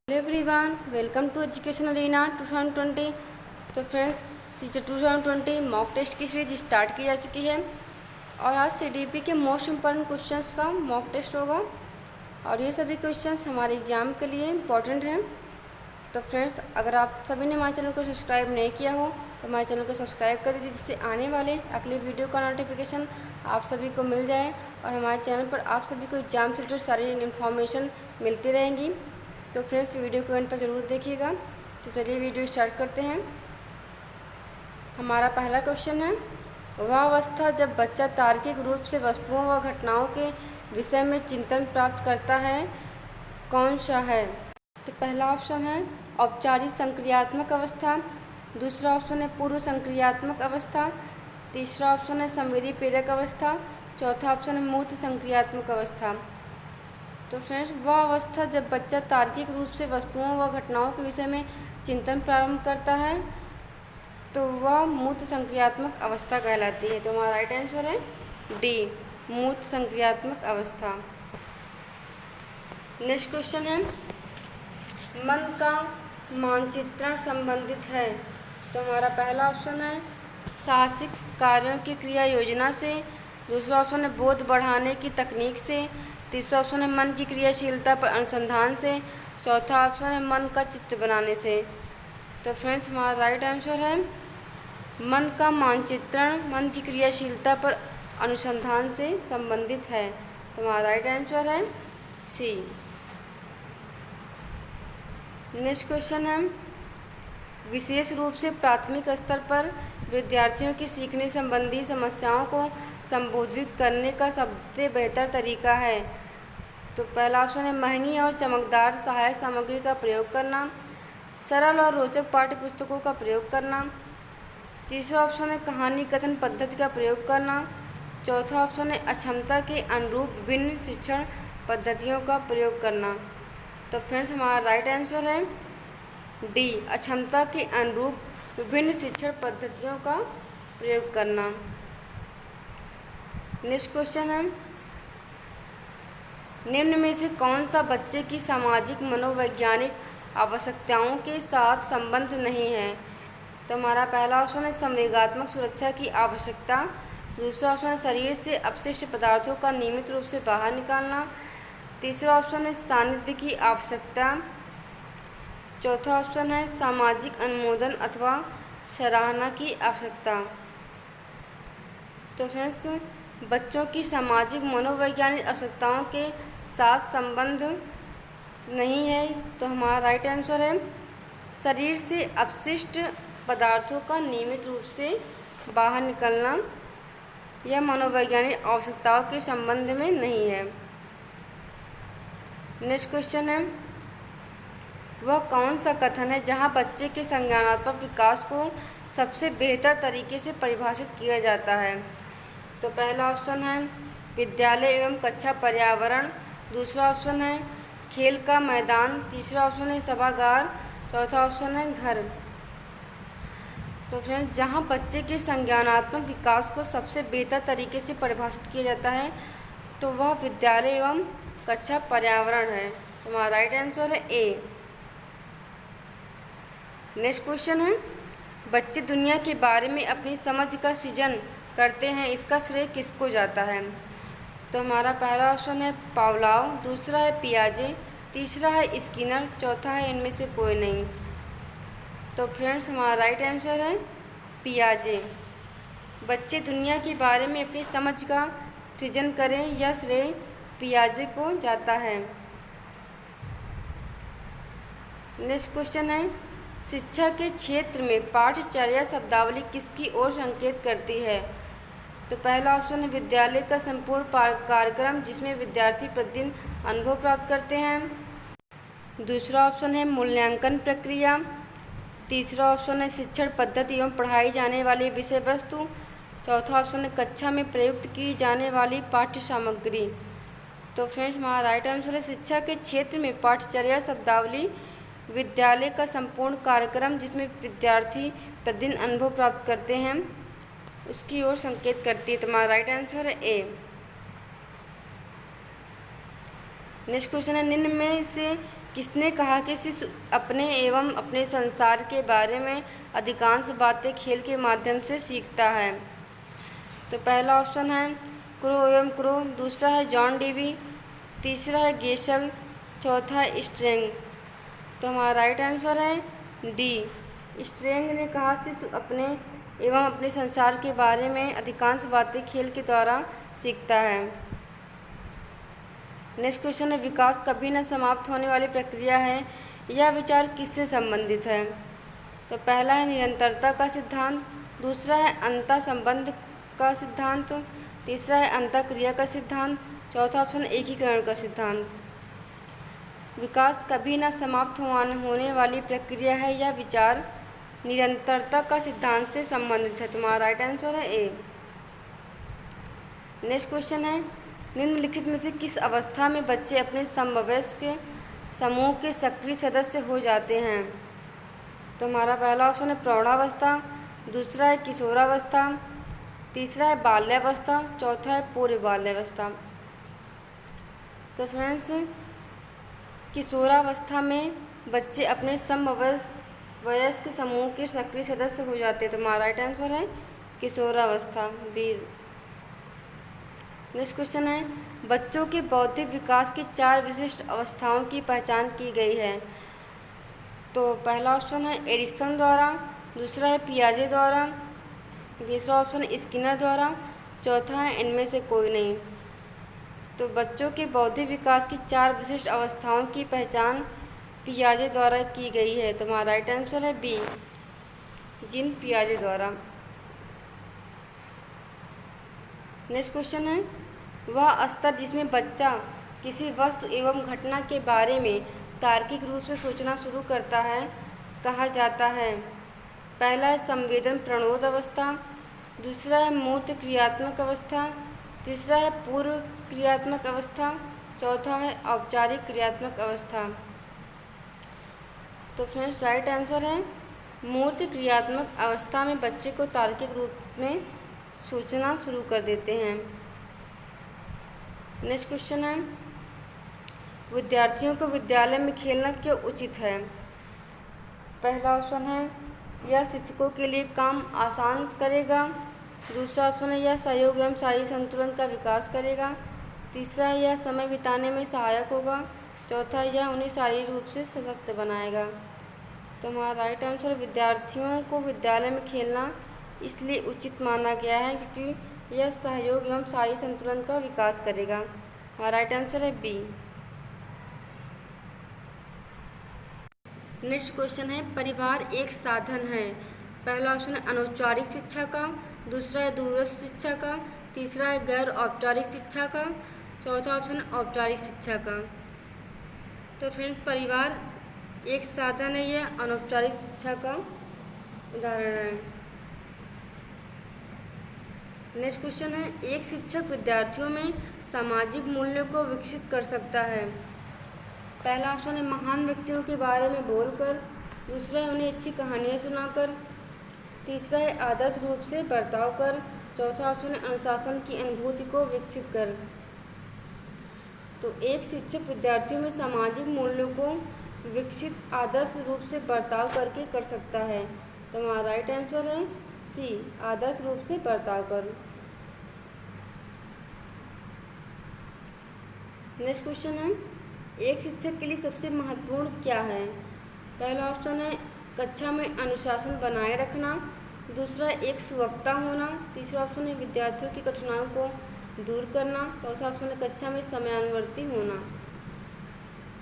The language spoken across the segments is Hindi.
Hello everyone, welcome to education arena 2020। तो फ्रेंड्स, सीटेट 2020 मॉक टेस्ट की सीरीज स्टार्ट की जा चुकी है और आज सीडीपी के मोस्ट इम्पॉर्टेंट क्वेश्चंस का मॉक टेस्ट होगा और ये सभी क्वेश्चंस हमारे एग्ज़ाम के लिए इम्पॉर्टेंट हैं। तो फ्रेंड्स, अगर आप सभी ने हमारे चैनल को सब्सक्राइब नहीं किया हो तो हमारे चैनल को सब्सक्राइब कर दीजिए, जिससे आने वाले अगले वीडियो का नोटिफिकेशन आप सभी को मिल जाए और हमारे चैनल पर आप सभी को एग्ज़ाम से रिलेटेड सारी इन्फॉर्मेशन मिलती रहेंगी। तो फ्रेंड्स, वीडियो को अंत तक ज़रूर देखिएगा। तो चलिए वीडियो स्टार्ट करते हैं। हमारा पहला क्वेश्चन है, वह अवस्था जब बच्चा तार्किक रूप से वस्तुओं व घटनाओं के विषय में चिंतन प्राप्त करता है, कौन सा है? तो पहला ऑप्शन है औपचारिक संक्रियात्मक अवस्था, दूसरा ऑप्शन है पूर्व संक्रियात्मक अवस्था, तीसरा ऑप्शन है संवेदी प्रेरक अवस्था, चौथा ऑप्शन है मूर्त संक्रियात्मक अवस्था। तो फ्रेंड्स, वह अवस्था जब बच्चा तार्किक रूप से वस्तुओं व घटनाओं के विषय में चिंतन प्रारंभ करता है तो वह मूर्त संक्रियात्मक अवस्था कहलाती है। तो हमारा राइट आंसर है डी, मूर्त संक्रियात्मक अवस्था। नेक्स्ट क्वेश्चन है, मन का मानचित्रण संबंधित है। तो हमारा पहला ऑप्शन है साहसिक कार्यों की क्रिया योजना से, दूसरा ऑप्शन है बोध बढ़ाने की तकनीक से, तीसरा ऑप्शन है मन की क्रियाशीलता पर अनुसंधान से, चौथा ऑप्शन है मन का चित्र बनाने से। तो फ्रेंड्स, हमारा राइट आंसर है मन का मानचित्रण मन की क्रियाशीलता पर अनुसंधान से संबंधित है। तो हमारा राइट आंसर है सी। नेक्स्ट क्वेश्चन है, विशेष रूप से प्राथमिक स्तर पर विद्यार्थियों की सीखने संबंधी समस्याओं को संबोधित करने का सबसे बेहतर तरीका है। तो पहला ऑप्शन है महंगी और चमकदार सहायक सामग्री का प्रयोग करना, सरल और रोचक पाठ्य पुस्तकों का प्रयोग करना, तीसरा ऑप्शन है कहानी कथन पद्धति का प्रयोग करना, चौथा ऑप्शन है अक्षमता के अनुरूप विभिन्न शिक्षण पद्धतियों का प्रयोग करना। तो फ्रेंड्स, हमारा राइट आंसर है डी, अक्षमता के अनुरूप विभिन्न शिक्षण पद्धतियों का प्रयोग करना। नेक्स्ट क्वेश्चन है, निम्न में से कौन सा बच्चे की सामाजिक मनोवैज्ञानिक आवश्यकताओं के साथ संबद्ध नहीं है? तो हमारा पहला ऑप्शन है संवेगात्मक सुरक्षा की आवश्यकता, दूसरा ऑप्शन है शरीर से अपशिष्ट पदार्थों का नियमित रूप से बाहर निकालना, तीसरा ऑप्शन है सानिध्य की आवश्यकता, चौथा ऑप्शन है सामाजिक अनुमोदन अथवा सराहना की आवश्यकता। तो फ्रेंड्स, बच्चों की सामाजिक मनोवैज्ञानिक आवश्यकताओं के साथ संबंध नहीं है। तो हमारा राइट आंसर है शरीर से अपशिष्ट पदार्थों का नियमित रूप से बाहर निकलना, यह मनोवैज्ञानिक आवश्यकताओं के संबंध में नहीं है। नेक्स्ट क्वेश्चन है, वह कौन सा कथन है जहां बच्चे के संज्ञानात्मक विकास को सबसे बेहतर तरीके से परिभाषित किया जाता है? तो पहला ऑप्शन है विद्यालय एवं कक्षा पर्यावरण, दूसरा ऑप्शन है खेल का मैदान, तीसरा ऑप्शन है सभागार, चौथा ऑप्शन है घर। तो फ्रेंड्स, जहां बच्चे के संज्ञानात्मक विकास को सबसे बेहतर तरीके से परिभाषित किया जाता है तो वह विद्यालय एवं कक्षा पर्यावरण है। तो हमारा राइट आंसर है ए। नेक्स्ट क्वेश्चन है, बच्चे दुनिया के बारे में अपनी समझ का सृजन करते हैं, इसका श्रेय किसको जाता है? तो हमारा पहला ऑप्शन है पावलोव, दूसरा है पियाजे, तीसरा है स्किनर, चौथा है इनमें से कोई नहीं। तो फ्रेंड्स, हमारा राइट आंसर है पियाजे। बच्चे दुनिया के बारे में अपनी समझ का सृजन करें, यह श्रेय पियाजे को जाता है। नेक्स्ट क्वेश्चन है, शिक्षा के क्षेत्र में पाठ्यचर्या शब्दावली किसकी ओर संकेत करती है? तो पहला ऑप्शन है विद्यालय का संपूर्ण कार्यक्रम जिसमें विद्यार्थी प्रतिदिन अनुभव प्राप्त करते हैं, दूसरा ऑप्शन है मूल्यांकन प्रक्रिया, तीसरा ऑप्शन है शिक्षण पद्धति एवं पढ़ाई जाने वाली विषय वस्तु, चौथा ऑप्शन है कक्षा में प्रयुक्त की जाने वाली पाठ्य सामग्री। तो फ्रेंड्स, हमारा राइट आंसर है शिक्षा के क्षेत्र में पाठ्यचर्या शब्दावली विद्यालय का संपूर्ण कार्यक्रम जिसमें विद्यार्थी प्रतिदिन अनुभव प्राप्त करते हैं उसकी ओर संकेत करती है। तो हमारा राइट आंसर है ए। नेक्स्ट क्वेश्चन है, निम्न में से किसने कहा कि शिशु अपने एवं अपने संसार के बारे में अधिकांश बातें खेल के माध्यम से सीखता है? तो पहला ऑप्शन है क्रो एवं क्रो, दूसरा है जॉन डीवी, तीसरा है गेशल, चौथा है स्ट्रेंग। तो हमारा राइट आंसर है डी, स्ट्रेंग ने कहा शिशु अपने एवं अपने संसार के बारे में अधिकांश बातें खेल के द्वारा सीखता है। नेक्स्ट क्वेश्चन है विकास कभी न समाप्त होने वाली प्रक्रिया है, यह विचार किससे संबंधित है? तो पहला है निरंतरता का सिद्धांत, दूसरा है अंतः संबंध का सिद्धांत, तीसरा है अंतःक्रिया का सिद्धांत, चौथा ऑप्शन एकीकरण का सिद्धांत। विकास कभी न समाप्त होने वाली प्रक्रिया है, यह विचार निरंतरता का सिद्धांत से संबंधित है। तुम्हारा राइट आंसर है ए। नेक्स्ट क्वेश्चन है निम्नलिखित में से किस अवस्था में बच्चे अपने समवयस्क समूह के सक्रिय सदस्य हो जाते हैं? तो हमारा पहला ऑप्शन है प्रौढ़ावस्था, दूसरा है किशोरावस्था, तीसरा है बाल्यावस्था, चौथा है पूर्व बाल्यावस्था। तो फ्रेंड्स किशोरावस्था में बच्चे अपने समवयस्क समूह के सक्रिय सदस्य हो जाते हैं। तो हमारा राइट आंसर है किशोरावस्था बी। नेक्स्ट क्वेश्चन है बच्चों के बौद्धिक विकास की 4 विशिष्ट अवस्थाओं की पहचान की गई है। तो पहला ऑप्शन है एरिक्सन द्वारा, दूसरा है पियाजे द्वारा, तीसरा ऑप्शन स्किनर द्वारा, चौथा है इनमें से कोई नहीं। तो बच्चों के बौद्धिक विकास की 4 विशिष्ट अवस्थाओं की पहचान पियाजे द्वारा की गई है। तो हमारा राइट आंसर है बी, जीन पियाजे द्वारा। नेक्स्ट क्वेश्चन है वह स्तर जिसमें बच्चा किसी वस्तु एवं घटना के बारे में तार्किक रूप से सोचना शुरू करता है कहा जाता है? पहला है संवेदन प्रणोद अवस्था, दूसरा है मूर्त क्रियात्मक अवस्था, तीसरा है पूर्व क्रियात्मक अवस्था, चौथा है औपचारिक क्रियात्मक अवस्था। तो फ्रेंड्स राइट आंसर है मूर्त क्रियात्मक अवस्था में बच्चे को तार्किक रूप में सोचना शुरू कर देते हैं। नेक्स्ट क्वेश्चन है विद्यार्थियों को विद्यालय में खेलना क्यों उचित है? पहला ऑप्शन है यह शिक्षकों के लिए काम आसान करेगा, दूसरा ऑप्शन है यह सहयोग एवं शारीरिक संतुलन का विकास करेगा, तीसरा है यह समय बिताने में सहायक होगा, चौथा यह उन्हें शारीरिक रूप से सशक्त बनाएगा। तो हमारा राइट आंसर विद्यार्थियों को विद्यालय में खेलना इसलिए उचित माना गया है क्योंकि यह सहयोग एवं शारीरिक संतुलन का विकास करेगा। हमारा राइट आंसर है बी। नेक्स्ट क्वेश्चन है परिवार एक साधन है। पहला ऑप्शन है अनौपचारिक शिक्षा का, दूसरा है दूरस्थ शिक्षा का, तीसरा है गैर औपचारिक शिक्षा का, चौथा ऑप्शन है औपचारिक शिक्षा का। तो फ्रेंड्स परिवार एक साधन है, यह अनौपचारिक शिक्षा का उदाहरण है। नेक्स्ट क्वेश्चन है एक शिक्षक विद्यार्थियों में सामाजिक मूल्यों को विकसित कर सकता है। पहला ऑप्शन है महान व्यक्तियों के बारे में बोलकर, दूसरा है उन्हें अच्छी कहानियाँ सुनाकर, तीसरा है आदर्श रूप से बर्ताव कर, चौथा ऑप्शन है अनुशासन की अनुभूति को विकसित कर। तो एक शिक्षक विद्यार्थियों में सामाजिक मूल्यों को विकसित आदर्श रूप से बर्ताव करके कर सकता है। तो हमारा राइट आंसर है सी, आदर्श रूप से बर्ताव कर। नेक्स्ट क्वेश्चन है एक शिक्षक के लिए सबसे महत्वपूर्ण क्या है? पहला ऑप्शन है कक्षा में अनुशासन बनाए रखना, दूसरा एक सुवक्ता होना, तीसरा ऑप्शन है विद्यार्थियों की कठिनाइयों को दूर करना, चौथा ऑप्शन है कक्षा में समयानुवर्ती होना।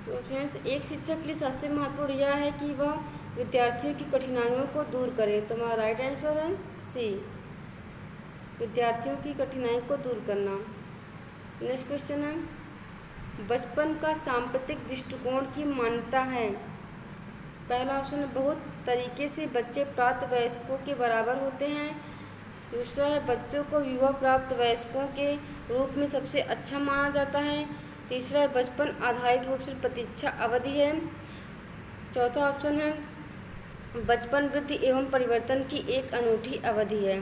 तो फ्रेंड्स एक शिक्षक के लिए सबसे महत्वपूर्ण यह है कि वह विद्यार्थियों की कठिनाइयों को दूर करे। तो हमारा राइट आंसर है सी, विद्यार्थियों की कठिनाई को दूर करना। नेक्स्ट क्वेश्चन है बचपन का सांप्रतिक दृष्टिकोण की मान्यता है। पहला ऑप्शन है बहुत तरीके से बच्चे प्राप्त वयस्कों के बराबर होते हैं, दूसरा है बच्चों को युवा प्राप्त वयस्कों के रूप में सबसे अच्छा माना जाता है, तीसरा है बचपन आधारित रूप से प्रतीक्षा अवधि है, चौथा ऑप्शन है बचपन वृद्धि एवं परिवर्तन की एक अनूठी अवधि है।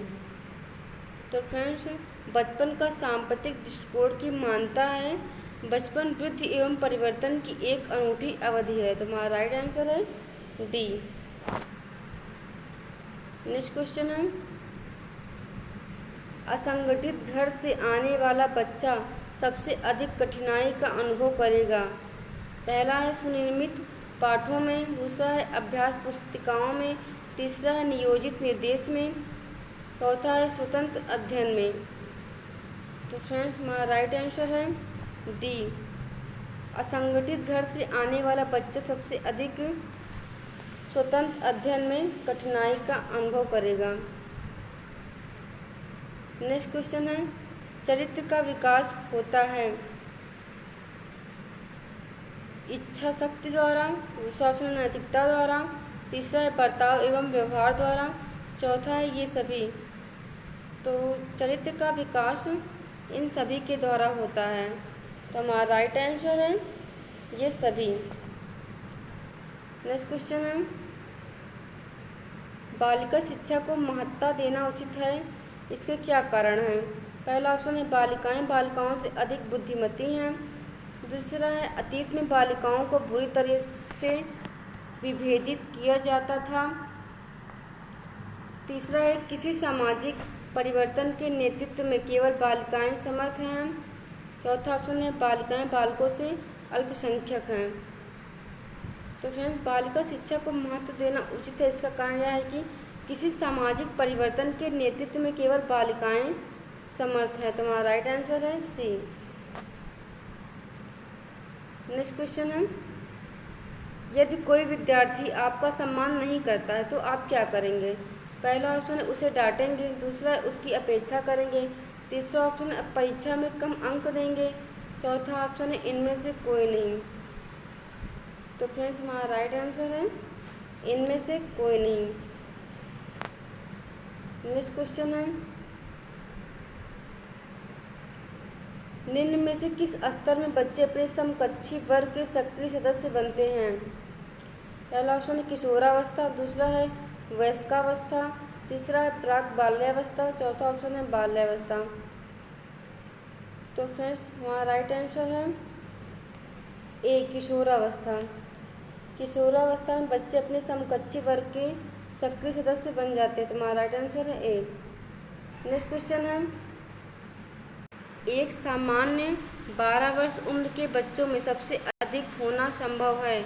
तो फ्रेंड्स बचपन का सांप्रतिक दृष्टिकोण की मान्यता है बचपन, वृद्धि एवं परिवर्तन की एक अनूठी अवधि है। तो हमारा राइट आंसर है डी। नेक्स्ट क्वेश्चन है, असंगठित घर से आने वाला बच्चा सबसे अधिक कठिनाई का अनुभव करेगा। पहला है सुनियमित पाठों में, दूसरा है अभ्यास पुस्तिकाओं में, तीसरा है नियोजित निर्देश में, चौथा है स्वतंत्र अध्ययन में। तो फ्रेंड्स हमारा राइट आंसर है डी। असंगठित घर से आने वाला बच्चा सबसे अधिक स्वतंत्र अध्ययन में कठिनाई का अनुभव करेगा। नेक्स्ट क्वेश्चन है, चरित्र का विकास होता है इच्छा शक्ति द्वारा, दूसरा ऑप्शन नैतिकता द्वारा, तीसरा है बर्ताव एवं व्यवहार द्वारा, चौथा है ये सभी। तो चरित्र का विकास इन सभी के द्वारा होता है। तो हमारा राइट आंसर है ये सभी। नेक्स्ट क्वेश्चन है, बालिका शिक्षा को महत्ता देना उचित है, इसके क्या कारण हैं। पहला ऑप्शन है बालिकाएं बालिकाओं से अधिक बुद्धिमती हैं, दूसरा है अतीत में बालिकाओं को बुरी तरह से विभेदित किया जाता था, तीसरा है किसी सामाजिक परिवर्तन के नेतृत्व में केवल बालिकाएं समर्थ हैं, चौथा ऑप्शन है बालिकाएं बालकों से अल्पसंख्यक हैं। तो फ्रेंड्स बालिका शिक्षा को महत्व देना उचित है, इसका कारण यह है कि किसी सामाजिक परिवर्तन के नेतृत्व में केवल बालिकाएं समर्थ हैं। तो हमारा राइट आंसर है सी। नेक्स्ट क्वेश्चन है, यदि कोई विद्यार्थी आपका सम्मान नहीं करता है तो आप क्या करेंगे। पहला ऑप्शन है उसे डांटेंगे, दूसरा है उसकी अपेक्षा करेंगे, तीसरा ऑप्शन है परीक्षा में कम अंक देंगे, चौथा ऑप्शन है इनमें से कोई नहीं। तो फ्रेंड्स हमारा राइट आंसर है इनमें से कोई नहीं। नेक्स्ट क्वेश्चन है, निम्न में से किस स्तर में बच्चे अपने समकक्षी वर्ग के सक्रिय सदस्य बनते हैं। पहला ऑप्शन है किशोरावस्था, दूसरा है वयस्कावस्था, तीसरा है प्राक बाल्यावस्था, चौथा ऑप्शन है बाल्यावस्था। तो फ्रेंड्स हमारा राइट आंसर है ए किशोरावस्था। किशोरावस्था में बच्चे अपने समकक्षी वर्ग के सक्रिय सदस्य बन जाते हैं। तो हमारा राइट आंसर है ए। नेक्स्ट क्वेश्चन है, एक सामान्य 12 वर्ष उम्र के बच्चों में सबसे अधिक होना संभव है।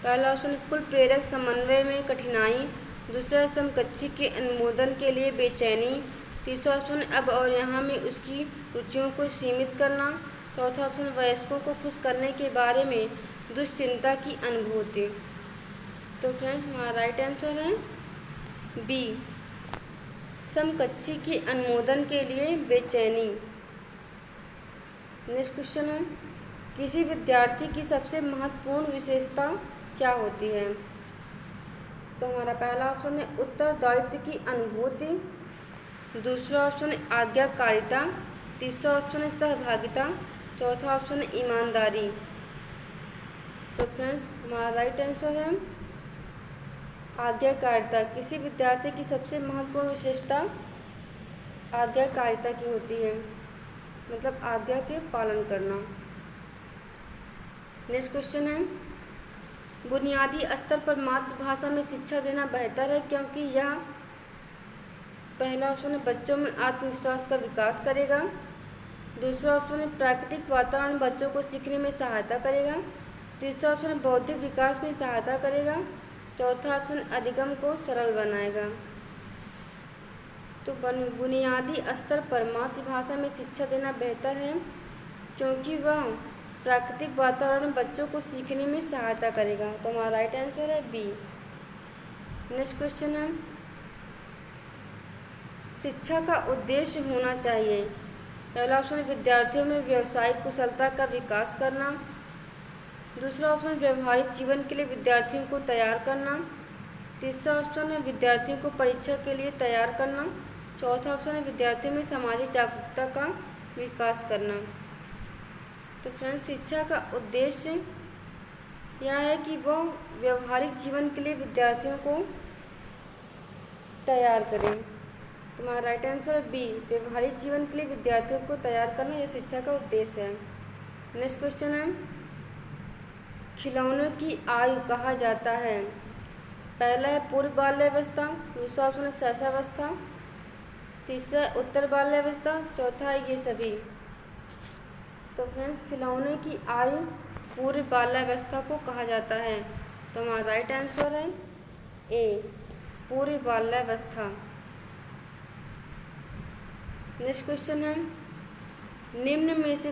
पहला ऑप्शन कुल प्रेरक समन्वय में कठिनाई, दूसरा समकक्षी के अनुमोदन के लिए बेचैनी, तीसरा ऑप्शन अब और यहाँ में उसकी रुचियों को सीमित करना, चौथा ऑप्शन वयस्कों को खुश करने के बारे में दुश्चिंता की अनुभूति। तो फ्रेंड्स हमारा राइट आंसर है बी, समकक्षी के अनुमोदन के लिए बेचैनी। नेक्स्ट क्वेश्चन है, किसी विद्यार्थी की सबसे महत्वपूर्ण विशेषता क्या होती है। तो हमारा पहला ऑप्शन है उत्तरदायित्व की अनुभूति, दूसरा ऑप्शन है आज्ञाकारिता, तीसरा ऑप्शन है सहभागिता, चौथा ऑप्शन है ईमानदारी। तो फ्रेंड्स हमारा राइट आंसर है आज्ञाकारिता। किसी विद्यार्थी की सबसे महत्वपूर्ण विशेषता आज्ञाकारिता की होती है, मतलब आज्ञा के पालन करना। नेक्स्ट क्वेश्चन है, बुनियादी स्तर पर मातृभाषा में शिक्षा देना बेहतर है क्योंकि यह, पहला ऑप्शन है बच्चों में आत्मविश्वास का विकास करेगा, दूसरा ऑप्शन है प्राकृतिक वातावरण बच्चों को सीखने में सहायता करेगा, तीसरा ऑप्शन है बौद्धिक विकास में सहायता करेगा, चौथा ऑप्शन अधिगम को सरल बनाएगा। तो बुनियादी स्तर पर मातृभाषा में शिक्षा देना बेहतर है क्योंकि वह प्राकृतिक वातावरण बच्चों को सीखने में सहायता करेगा। तो हमारा राइट आंसर है बी। नेक्स्ट क्वेश्चन है, शिक्षा का उद्देश्य होना चाहिए। पहला ऑप्शन विद्यार्थियों में व्यावसायिक कुशलता का विकास करना, दूसरा ऑप्शन व्यवहारिक जीवन के लिए विद्यार्थियों को तैयार करना, तीसरा ऑप्शन है विद्यार्थियों को परीक्षा के लिए तैयार करना, चौथा ऑप्शन है विद्यार्थियों में सामाजिक जागरूकता का विकास करना। तो फ्रेंड्स शिक्षा का उद्देश्य यह है कि वह व्यवहारिक जीवन के लिए विद्यार्थियों को तैयार करें। तुम्हारा राइट आंसर है बी, व्यवहारिक जीवन के लिए विद्यार्थियों को तैयार करना यह शिक्षा का उद्देश्य है। नेक्स्ट क्वेश्चन है, खिलौनों की आयु कहा जाता है। पहला है पूर्व बाल्यावस्था, दूसरा ऑप्शन है शैशवावस्था, तीसरा है उत्तर बाल्यावस्था, चौथा है ये सभी। तो फ्रेंड्स, खिलौने की आयु पूर्व बाल्यावस्था को कहा जाता है। तो हमारा राइट आंसर है ए, पूर्व बाल्यावस्था। नेक्स्ट क्वेश्चन है, निम्न में से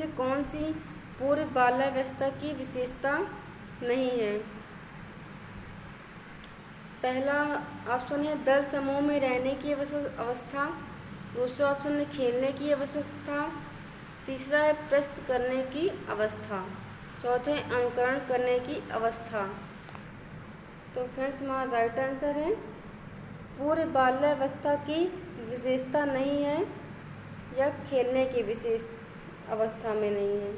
कौन सी पूर्व बाल्यावस्था की विशेषता नहीं है। पहला ऑप्शन है दल समूह में रहने की अवस्था, दूसरा ऑप्शन है खेलने की अवस्था, तीसरा है प्रश्न करने की अवस्था, चौथा है अनुकरण करने की अवस्था। तो फ्रेंड्स, हमारा राइट आंसर है पूर्व बाल्यावस्था की विशेषता नहीं है या खेलने की विशेष अवस्था में नहीं है।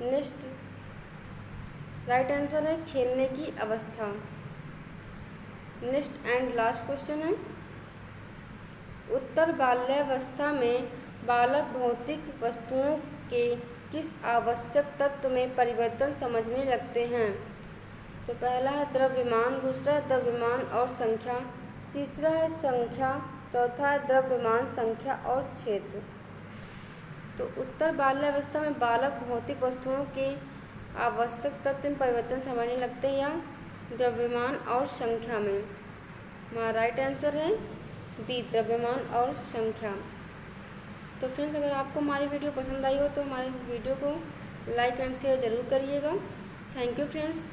नेक्स्ट राइट आंसर है खेलने की अवस्था। नेक्स्ट एंड लास्ट क्वेश्चन है, उत्तर बाल्यावस्था में बालक भौतिक वस्तुओं के किस आवश्यक तत्व में परिवर्तन समझने लगते हैं। तो पहला है द्रव्यमान, दूसरा है द्रव्यमान और संख्या, तीसरा है संख्या, चौथा है द्रव्यमान, संख्या और क्षेत्र। तो उत्तर बाल्यावस्था में बालक भौतिक वस्तुओं के आवश्यक तत्व में परिवर्तन समझने लगते हैं या द्रव्यमान और संख्या में। हमारा राइट आंसर है बी, द्रव्यमान और संख्या। तो फ्रेंड्स, अगर आपको हमारी वीडियो पसंद आई हो तो हमारी वीडियो को लाइक एंड शेयर ज़रूर करिएगा। Thank you friends.